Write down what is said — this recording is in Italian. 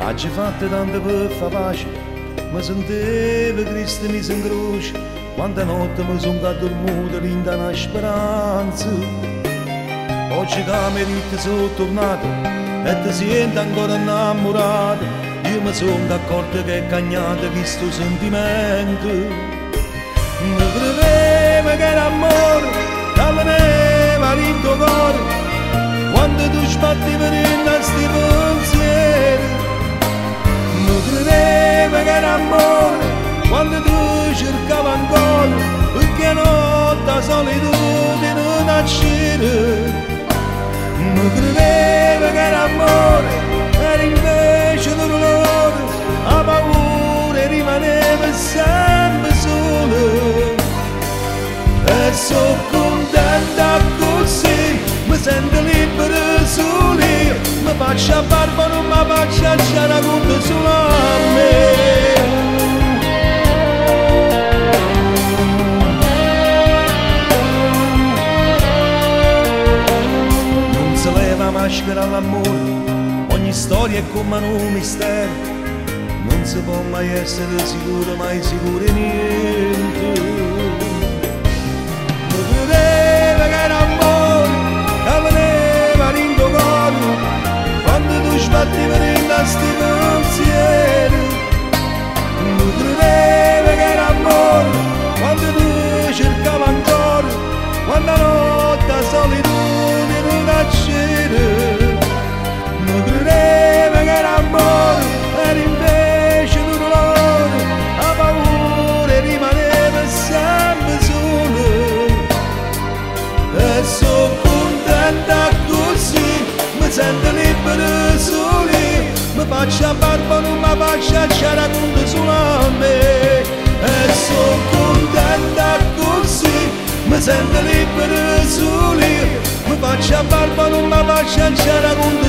Oggi fatte tante per fa pace, mi sentivo Cristo mi in croce, quanta notte mi sono addormito in una speranza. Oggi che mi dite sono tornato e ti sento ancora innamorato, io mi sono accorto che è cagnato questo sentimento. Mi credevo che era amore, che veneva in tuo cuore, quando tu sbattivi in questi pensieri. Mi credevo che era amore, quando tu cercavi ancora, perché notte la solitudine non accide. Mi credevo che era amore, era invece dolore, la paura rimaneva sempre sola. E sono contenta così, mi sento libero solo io, mi faccio a barba, non mi faccio a c'era conto solo a me. Non si leva maschera all'amore, ogni storia è come un mistero, non si può mai essere sicuro, mai sicuro in niente. Sbattivo in questi pensieri, mi credevo che era amore, quando tu cercavi ancora, quando la notte la solitudine non accede. Mi credevo che era amore, era invece dolore, la paura rimaneva sempre sola. E sono contenta così, mi sento libero solo io, mi faccio a barba, non mi faccio a c'era conto solo a me. E sono contenta così, mi sento libero solo io, mi faccio a barba, non mi faccio a c'era conto